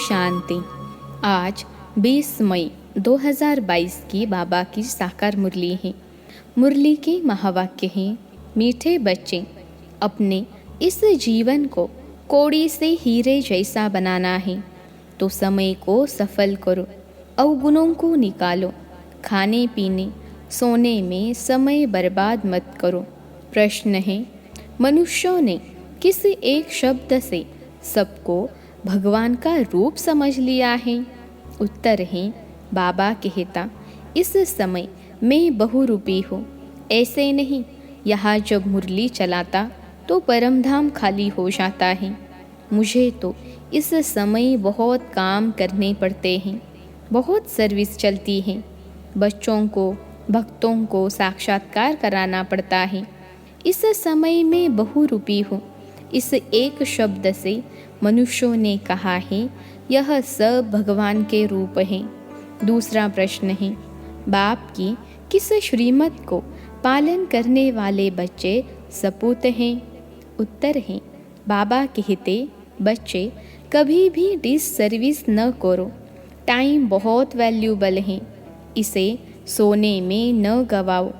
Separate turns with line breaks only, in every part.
शांति। आज 20 मई 2022 की बाबा की साकार मुरली है। मुरली के महावाक्य हैं, मीठे बच्चे, अपने इस जीवन को कौड़ी से हीरे जैसा बनाना है तो समय को सफल करो, अवगुणों को निकालो, खाने पीने सोने में समय बर्बाद मत करो। प्रश्न है, मनुष्यों ने किस एक शब्द से सबको भगवान का रूप समझ लिया है? उत्तर है, बाबा कहता, इस समय मैं बहुरूपी हूँ। ऐसे नहीं, यहाँ जब मुरली चलाता तो परमधाम खाली हो जाता है। मुझे तो इस समय बहुत काम करने पड़ते हैं, बहुत सर्विस चलती है। बच्चों को, भक्तों को साक्षात्कार कराना पड़ता है। इस समय मैं बहुरूपी हूँ। इस एक शब्द से मनुष्यों ने कहा है, यह सब भगवान के रूप हैं। दूसरा प्रश्न है, बाप की किस श्रीमत को पालन करने वाले बच्चे सपूत हैं? उत्तर है, बाबा कहते, बच्चे कभी भी डिससर्विस न करो। टाइम बहुत वैल्यूबल है, इसे सोने में न गवाओ।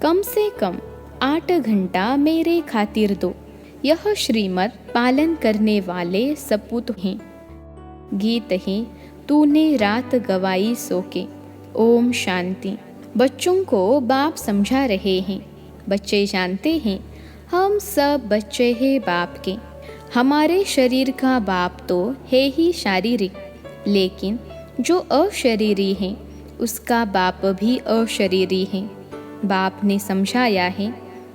कम से कम 8 घंटा मेरे खातिर दो। यह श्रीमत पालन करने वाले सपूत हैं। गीत है, तूने रात गवाई सो के। ओम शांति। बच्चों को बाप समझा रहे हैं। बच्चे जानते हैं, हम सब बच्चे हैं बाप के। हमारे शरीर का बाप तो है ही शारीरिक, लेकिन जो अशरीरी है उसका बाप भी अशरीरी है। बाप ने समझाया है,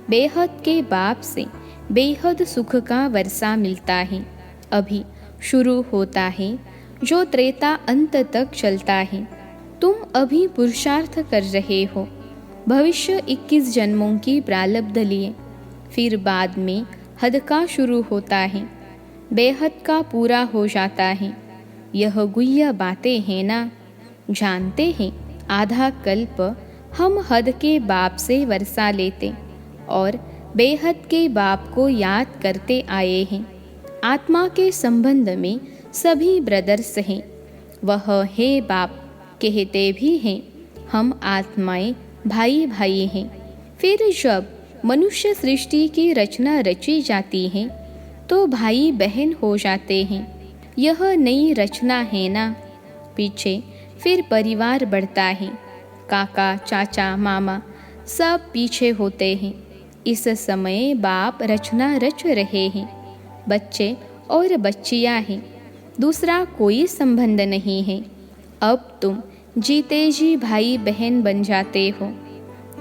बेहद के बाप से बेहद सुख का वर्षा मिलता है। अभी शुरू होता है जो त्रेता अंत तक चलता है। तुम अभी पुरुषार्थ कर रहे हो, भविष्य 21 जन्मों की प्रारब्ध लिए। फिर बाद में हद का शुरू होता है, बेहद का पूरा हो जाता है। यह गुह्य बातें हैं ना। जानते हैं, आधा कल्प हम हद के बाप से वर्षा लेते और बेहद के बाप को याद करते आए हैं। आत्मा के संबंध में सभी ब्रदर्स हैं। वह है बाप कहते भी हैं, हम आत्माएं भाई भाई हैं। फिर जब मनुष्य सृष्टि की रचना रची जाती है तो भाई बहन हो जाते हैं। यह नई रचना है ना। पीछे फिर परिवार बढ़ता है, काका चाचा मामा सब पीछे होते हैं। इस समय बाप रचना रच रहे हैं। बच्चे और बच्चियां हैं, दूसरा कोई संबंध नहीं है। अब तुम जीते जी भाई बहन बन जाते हो,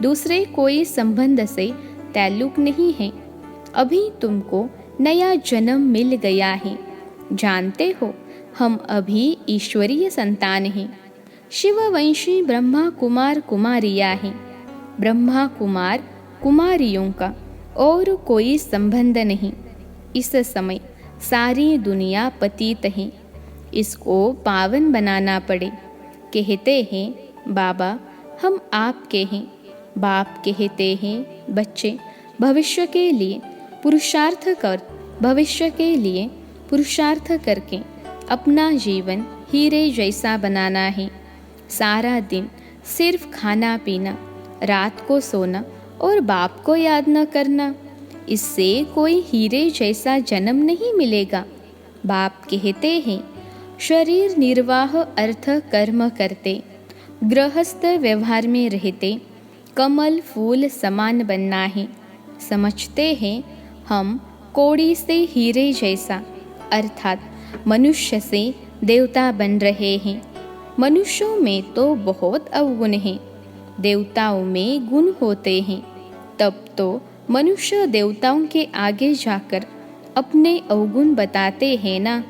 दूसरे कोई संबंध से ताल्लुक नहीं है। अभी तुमको नया जन्म मिल गया है। जानते हो, हम अभी ईश्वरीय संतान हैं। शिववंशी ब्रह्मा कुमार कुमारियां हैं। ब्रह्मा कुमार कुमारियों का और कोई संबंध नहीं। इस समय सारी दुनिया पतित है, इसको पावन बनाना पड़े। कहते हैं, बाबा हम आपके हैं। बाप कहते हैं, बच्चे भविष्य के लिए पुरुषार्थ कर, भविष्य के लिए पुरुषार्थ करके अपना जीवन हीरे जैसा बनाना है। सारा दिन सिर्फ खाना पीना, रात को सोना और बाप को याद न करना, इससे कोई हीरे जैसा जन्म नहीं मिलेगा। बाप कहते हैं, शरीर निर्वाह अर्थ कर्म करते, गृहस्थ व्यवहार में रहते, कमल फूल समान बनना है। समझते हैं, हम कौड़ी से हीरे जैसा अर्थात मनुष्य से देवता बन रहे हैं। मनुष्यों में तो बहुत अवगुण हैं, देवताओं में गुण होते हैं। तब तो मनुष्य देवताओं के आगे जाकर अपने अवगुण बताते हैं ना।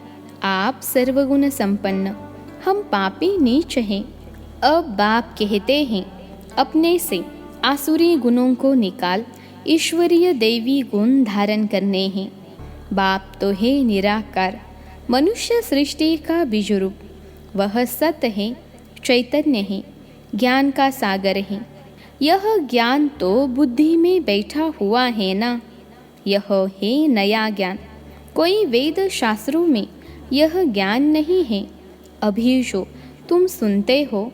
आप सर्वगुण संपन्न, हम पापी नीच हैं। अब बाप कहते हैं, अपने से आसुरी गुणों को निकाल ईश्वरीय देवी गुण धारण करने हैं। बाप तो है निराकार, मनुष्य सृष्टि का बीज रूप। वह सत्य है, चैतन्य है, ज्ञान का सागर है। यह ज्ञान तो बुद्धि में बैठा हुआ है ना। यह है नया ज्ञान। कोई वेद शास्त्रों में यह ज्ञान नहीं है। अभी जो तुम सुनते हो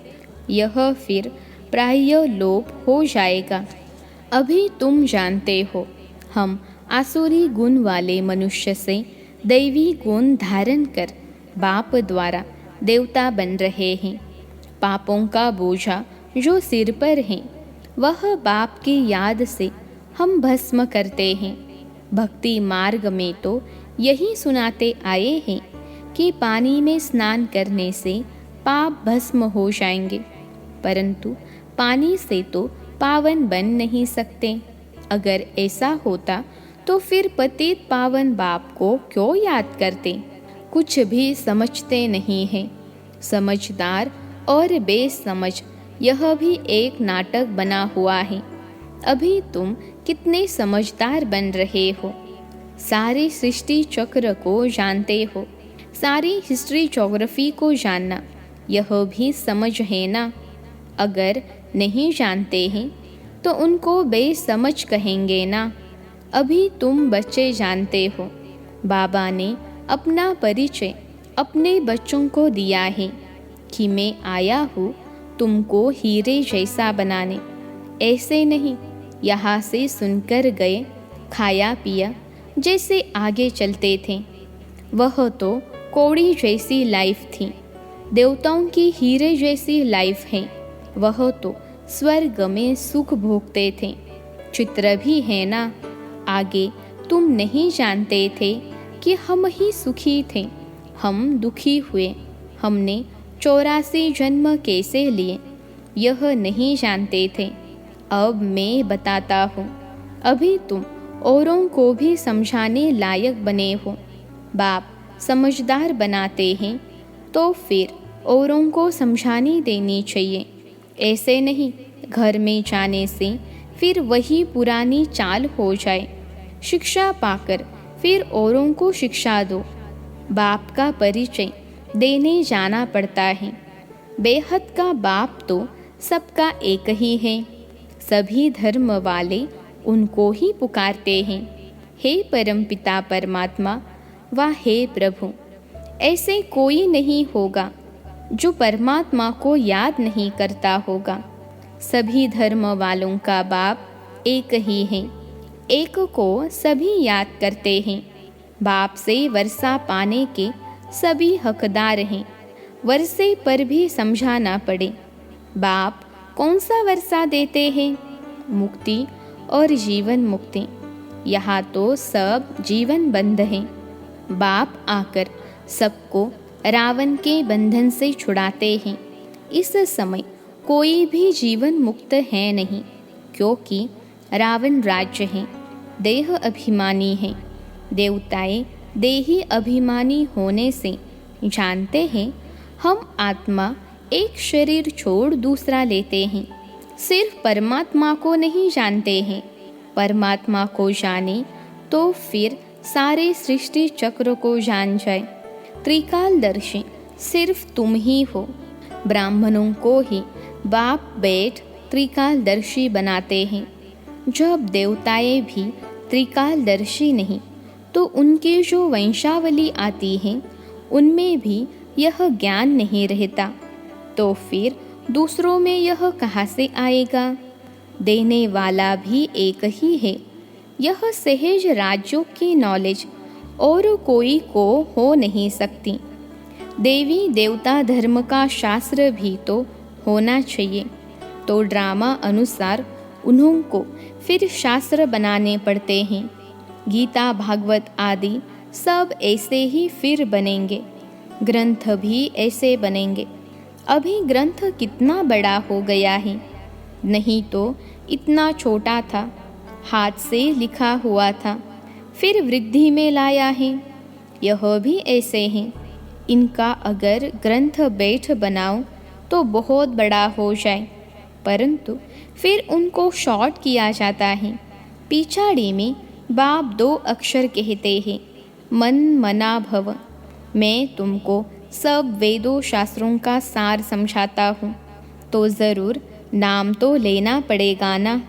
यह फिर प्राय लोप हो जाएगा। अभी तुम जानते हो हम आसुरी गुण वाले मनुष्य से दैवी गुण धारण कर बाप द्वारा देवता बन रहे हैं। पापों का बोझा जो सिर पर है वह बाप की याद से हम भस्म करते हैं। भक्ति मार्ग में तो यही सुनाते आए हैं कि पानी में स्नान करने से पाप भस्म हो जाएंगे, परंतु पानी से तो पावन बन नहीं सकते। अगर ऐसा होता तो फिर पतित पावन बाप को क्यों याद करते? कुछ भी समझते नहीं हैं। समझदार और बेसमझ यह भी एक नाटक बना हुआ है। अभी तुम कितने समझदार बन रहे हो, सारी सृष्टि चक्र को जानते हो, सारी हिस्ट्री ज्योग्राफी को जानना यह भी समझ है ना। अगर नहीं जानते हैं तो उनको बेसमझ कहेंगे ना। अभी तुम बच्चे जानते हो बाबा ने अपना परिचय अपने बच्चों को दिया है कि मैं आया हूँ तुमको हीरे जैसा बनाने। ऐसे नहीं यहाँ से सुनकर गए, खाया पिया जैसे आगे चलते थे। वह तो कौड़ी जैसी लाइफ थी, देवताओं की हीरे जैसी लाइफ है। वह तो स्वर्ग में सुख भोगते थे। चित्र भी है ना। आगे तुम नहीं जानते थे कि हम ही सुखी थे, हम दुखी हुए। हमने 84 जन्म कैसे लिए यह नहीं जानते थे। अब मैं बताता हूँ। अभी तुम औरों को भी समझाने लायक बने हो। बाप समझदार बनाते हैं तो फिर औरों को समझानी देनी चाहिए। ऐसे नहीं घर में जाने से फिर वही पुरानी चाल हो जाए। शिक्षा पाकर फिर औरों को शिक्षा दो। बाप का परिचय देने जाना पड़ता है। बेहद का बाप तो सबका एक ही है। सभी धर्म वाले उनको ही पुकारते हैं, हे परमपिता परमात्मा व हे प्रभु। ऐसे कोई नहीं होगा जो परमात्मा को याद नहीं करता होगा। सभी धर्म वालों का बाप एक ही है। एक को सभी याद करते हैं। बाप से वर्षा पाने के सभी हकदार हैं। वर्षे पर भी समझाना पड़े। बाप कौन सा वर्षा देते हैं? मुक्ति और जीवन मुक्ति। यहाँ तो सब जीवन बंध हैं। बाप आकर सबको रावण के बंधन से छुड़ाते हैं। इस समय कोई भी जीवन मुक्त है नहीं, क्योंकि रावण राज्य है, देह अभिमानी है। देवताएं देही अभिमानी होने से जानते हैं हम आत्मा एक शरीर छोड़ दूसरा लेते हैं। सिर्फ परमात्मा को नहीं जानते हैं। परमात्मा को जाने तो फिर सारे सृष्टि चक्र को जान जाए। त्रिकालदर्शी सिर्फ तुम ही हो। ब्राह्मणों को ही बाप बैठ त्रिकालदर्शी बनाते हैं। जब देवताएं भी त्रिकालदर्शी नहीं तो उनकी जो वंशावली आती है उनमें भी यह ज्ञान नहीं रहता, तो फिर दूसरों में यह कहाँ से आएगा? देने वाला भी एक ही है। यह सहज राज्यों की नॉलेज और कोई को हो नहीं सकती। देवी देवता धर्म का शास्त्र भी तो होना चाहिए, तो ड्रामा अनुसार उन्हों को फिर शास्त्र बनाने पड़ते हैं। गीता भागवत आदि सब ऐसे ही फिर बनेंगे। ग्रंथ भी ऐसे बनेंगे। अभी ग्रंथ कितना बड़ा हो गया है, नहीं तो इतना छोटा था, हाथ से लिखा हुआ था, फिर वृद्धि में लाया है। यह भी ऐसे हैं। इनका अगर ग्रंथ बैठ बनाओ तो बहुत बड़ा हो जाए, परंतु फिर उनको शॉर्ट किया जाता है। पिछाड़ी में बाप 2 अक्षर कहते हैं, मन मना भव। मैं तुमको सब वेदों शास्त्रों का सार समझाता हूँ, तो ज़रूर नाम तो लेना पड़ेगा ना।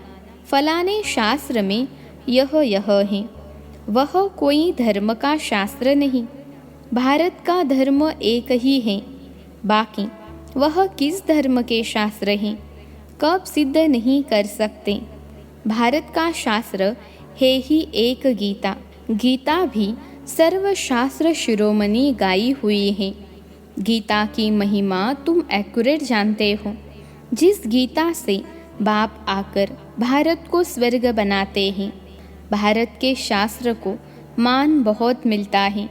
फलाने शास्त्र में यह है, वह कोई धर्म का शास्त्र नहीं। भारत का धर्म एक ही है। बाकी वह किस धर्म के शास्त्र हैं, कब सिद्ध नहीं कर सकते। भारत का शास्त्र है ही एक गीता। गीता भी सर्वशास्त्र शिरोमणि गाई हुई है। गीता की महिमा तुम एक्यूरेट जानते हो। जिस गीता से बाप आकर भारत को स्वर्ग बनाते हैं, भारत के शास्त्र को मान बहुत मिलता है,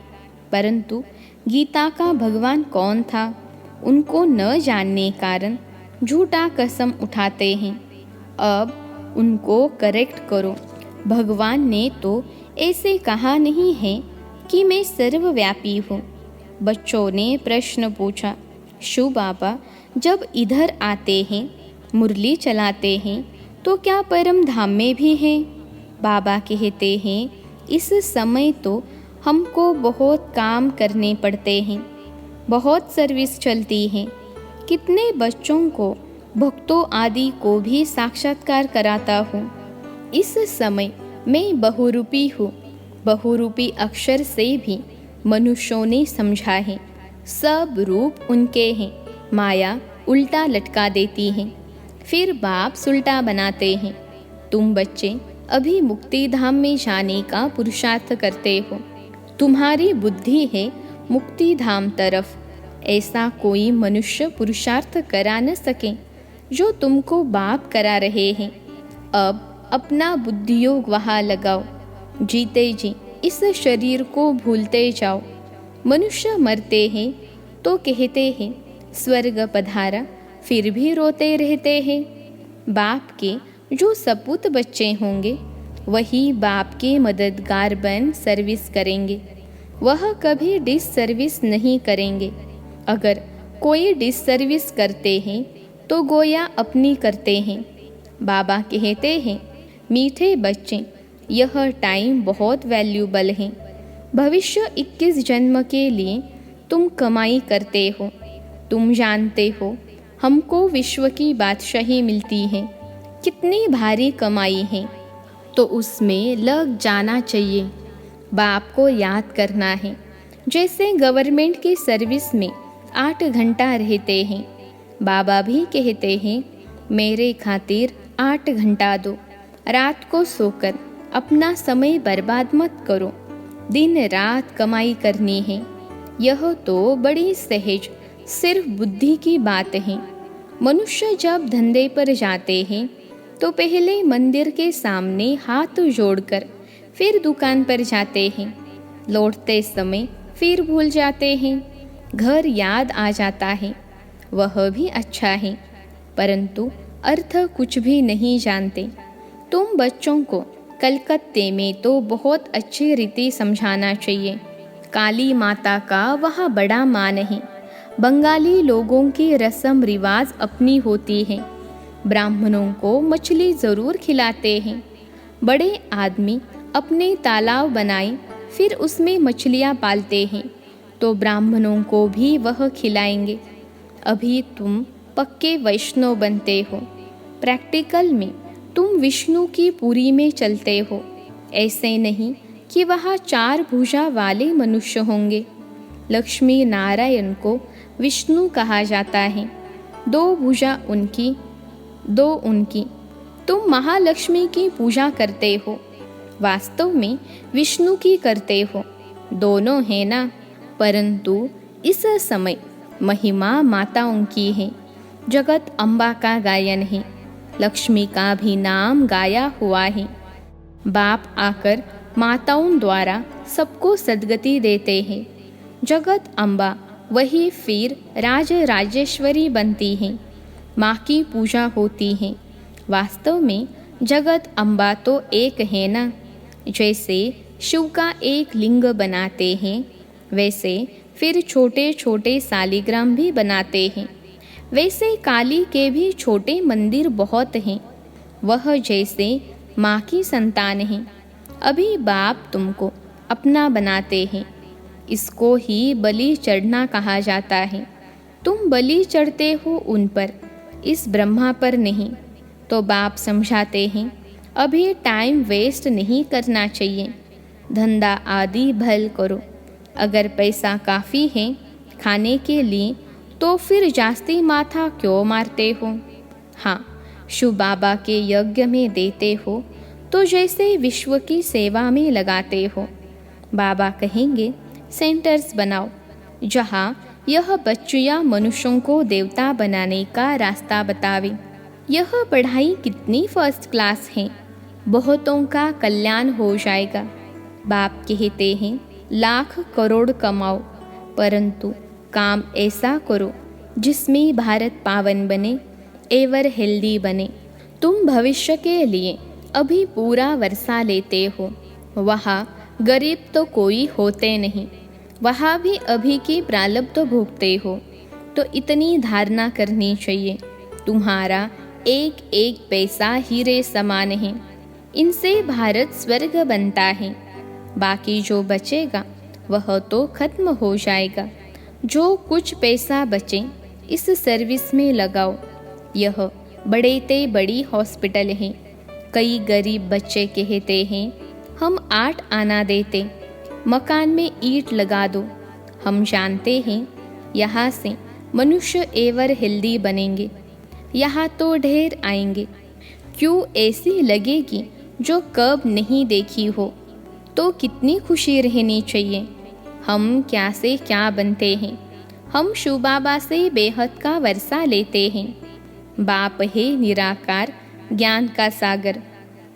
परंतु गीता का भगवान कौन था, उनको न जानने कारण झूठा कसम उठाते हैं। अब उनको करेक्ट करो। भगवान ने तो ऐसे कहा नहीं है कि मैं सर्वव्यापी हूँ। बच्चों ने प्रश्न पूछा, शु बाबा जब इधर आते हैं, मुरली चलाते हैं, तो क्या परम धाम में भी हैं? बाबा कहते हैं, इस समय तो हमको बहुत काम करने पड़ते हैं, बहुत सर्विस चलती है। कितने बच्चों को, भक्तों आदि को भी साक्षात्कार कराता हूँ। इस समय मैं बहुरूपी हूँ। बहुरूपी अक्षर से भी मनुष्यों ने समझा है। सब रूप उनके हैं। माया उल्टा लटका देती है, फिर बाप सुल्टा बनाते हैं। तुम बच्चे अभी मुक्ति धाम में जाने का पुरुषार्थ करते हो। तुम्हारी बुद्धि है मुक्ति धाम तरफ। ऐसा कोई मनुष्य पुरुषार्थ करा न सके जो तुमको बाप करा रहे हैं। अब अपना बुद्धियोग वहाँ लगाओ। जीते जी इस शरीर को भूलते जाओ। मनुष्य मरते हैं तो कहते हैं स्वर्ग पधारा, फिर भी रोते रहते हैं। बाप के जो सपूत बच्चे होंगे वही बाप के मददगार बन सर्विस करेंगे। वह कभी डिससर्विस नहीं करेंगे। अगर कोई डिससर्विस करते हैं तो गोया अपनी करते हैं। बाबा कहते हैं, मीठे बच्चे, यह टाइम बहुत वैल्यूबल है। भविष्य 21 जन्म के लिए तुम कमाई करते हो। तुम जानते हो हमको विश्व की बादशाही मिलती है, कितनी भारी कमाई है, तो उसमें लग जाना चाहिए। बाप को याद करना है। जैसे गवर्नमेंट की सर्विस में 8 घंटा रहते हैं, बाबा भी कहते हैं मेरे खातिर 8 घंटा दो। रात को सोकर अपना समय बर्बाद मत करो। दिन रात कमाई करनी है। यह तो बड़ी सहज सिर्फ बुद्धि की बात है। मनुष्य जब धंधे पर जाते हैं तो पहले मंदिर के सामने हाथ जोड़कर फिर दुकान पर जाते हैं। लौटते समय फिर भूल जाते हैं। घर याद आ जाता है, वह भी अच्छा है, परंतु अर्थ कुछ भी नहीं जानते। तुम बच्चों को कलकत्ते में तो बहुत अच्छी रीति समझाना चाहिए। काली माता का वहाँ बड़ा मान है। बंगाली लोगों की रस्म रिवाज अपनी होती है। ब्राह्मणों को मछली ज़रूर खिलाते हैं। बड़े आदमी अपने तालाब बनाए फिर उसमें मछलियाँ पालते हैं, तो ब्राह्मणों को भी वह खिलाएंगे। अभी तुम पक्के वैष्णव बनते हो। प्रैक्टिकल में तुम विष्णु की पुरी में चलते हो। ऐसे नहीं कि वहाँ 4 भुजा वाले मनुष्य होंगे। लक्ष्मी नारायण को विष्णु कहा जाता है। 2 भुजा उनकी, 2 उनकी। तुम महालक्ष्मी की पूजा करते हो, वास्तव में विष्णु की करते हो। दोनों है ना, परंतु इस समय महिमा माताओं की है। जगत अम्बा का गायन है। लक्ष्मी का भी नाम गाया हुआ है। बाप आकर माताओं द्वारा सबको सद्गति देते हैं। जगत अम्बा वही फिर राज राजेश्वरी बनती है। माँ की पूजा होती है। वास्तव में जगत अम्बा तो एक है ना। जैसे शिव का एक लिंग बनाते हैं, वैसे फिर छोटे छोटे सालिग्राम भी बनाते हैं। वैसे काली के भी छोटे मंदिर बहुत हैं। वह जैसे माँ की संतान हैं। अभी बाप तुमको अपना बनाते हैं। इसको ही बलि चढ़ना कहा जाता है। तुम बलि चढ़ते हो उन पर, इस ब्रह्मा पर नहीं। तो बाप समझाते हैं, अभी टाइम वेस्ट नहीं करना चाहिए। धंधा आदि भल करो। अगर पैसा काफ़ी है खाने के लिए तो फिर जास्ती माथा क्यों मारते हो? हाँ, शिव बाबा के यज्ञ में देते हो तो जैसे विश्व की सेवा में लगाते हो। बाबा कहेंगे सेंटर्स बनाओ जहाँ यह बच्चियाँ मनुष्यों को देवता बनाने का रास्ता बतावे। यह पढ़ाई कितनी फर्स्ट क्लास है, बहुतों का कल्याण हो जाएगा। बाप कहते हैं लाख करोड़ कमाओ, परंतु काम ऐसा करो जिसमें भारत पावन बने, एवर हेल्दी बने। तुम भविष्य के लिए अभी पूरा वर्षा लेते हो, वहाँ गरीब तो कोई होते नहीं, वहाँ भी अभी की प्रारब्ध भोगते हो। तो इतनी धारणा करनी चाहिए, तुम्हारा एक एक पैसा हीरे समान है, इनसे भारत स्वर्ग बनता है। बाकी जो बचेगा वह तो खत्म हो जाएगा। जो कुछ पैसा बचे इस सर्विस में लगाओ। यह बड़े ते बड़ी हॉस्पिटल है। कई गरीब बच्चे कहते हैं हम 8 आना देते, मकान में ईंट लगा दो। हम जानते हैं यहाँ से मनुष्य एवर हेल्दी बनेंगे, यहाँ तो ढेर आएंगे। क्यों ऐसी लगेगी जो कब नहीं देखी हो, तो कितनी खुशी रहनी चाहिए। हम क्या से क्या बनते हैं, हम शिव बाबा से बेहद का वर्षा लेते हैं। बाप है निराकार ज्ञान का सागर,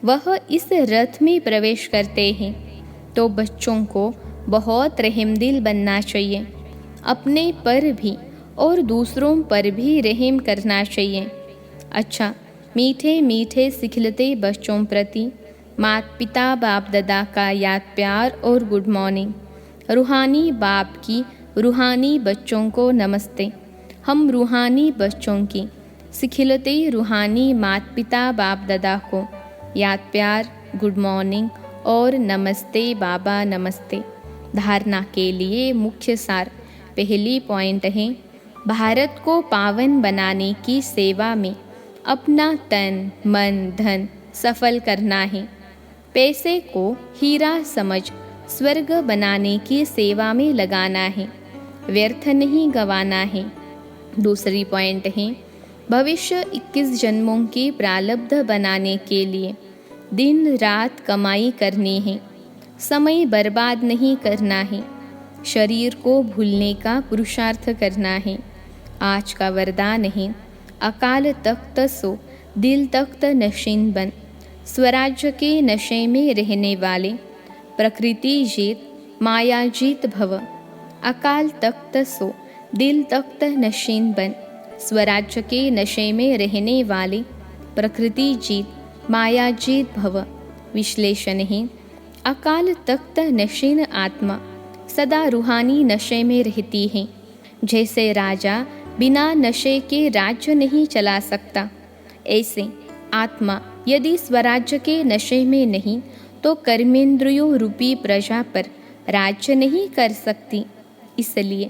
वह इस रथ में प्रवेश करते हैं। तो बच्चों को बहुत रहमदिल बनना चाहिए, अपने पर भी और दूसरों पर भी रहम करना चाहिए। अच्छा, मीठे मीठे सिखलते बच्चों प्रति माता पिता बाप दादा का याद प्यार और गुड मॉर्निंग। रूहानी बाप की रूहानी बच्चों को नमस्ते। हम रूहानी बच्चों की सिखलते रूहानी माता पिता बाप दादा को याद प्यार, गुड मॉर्निंग और नमस्ते बाबा नमस्ते। धारणा के लिए मुख्य सार। पहली पॉइंट है भारत को पावन बनाने की सेवा में अपना तन मन धन सफल करना है। पैसे को हीरा समझ स्वर्ग बनाने की सेवा में लगाना है, व्यर्थ नहीं गंवाना है। दूसरी पॉइंट है भविष्य 21 जन्मों की प्रारब्ध बनाने के लिए दिन रात कमाई करनी है, समय बर्बाद नहीं करना है, शरीर को भूलने का पुरुषार्थ करना है। आज का वरदान है अकाल तख्त सो दिल तख्त नशीन बन। स्वराज्य के नशे में रहने वाले प्रकृति जीत माया जीत भव। अकाल तख्त सो दिल तख्त नशीन बन। स्वराज्य के नशे में रहने वाले प्रकृति जीत माया जीत भव। विश्लेषण है अकाल तख्त नशीन आत्मा सदा रूहानी नशे में रहती है। जैसे राजा बिना नशे के राज्य नहीं चला सकता, ऐसे आत्मा यदि स्वराज्य के नशे में नहीं तो कर्मेंद्रियों रूपी प्रजा पर राज्य नहीं कर सकती। इसलिए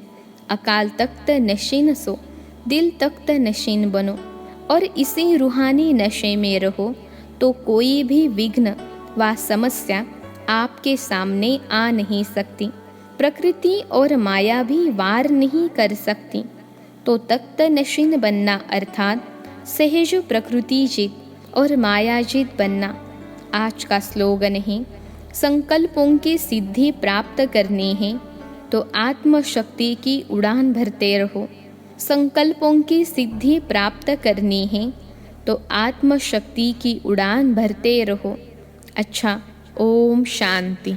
अकाल तख्त नशीन सो दिल तख्त नशीन बनो और इसी रूहानी नशे में रहो, तो कोई भी विघ्न व समस्या आपके सामने आ नहीं सकती। प्रकृति और माया भी वार नहीं कर सकती। तो तख्त नशीन बनना अर्थात सहज प्रकृति जीत और माया जीत बनना। आज का स्लोगन है संकल्पों की सिद्धि प्राप्त करनी है तो आत्मशक्ति की उड़ान भरते रहो। संकल्पों की सिद्धि प्राप्त करनी है तो आत्मशक्ति की उड़ान भरते रहो। अच्छा, ओम शांति।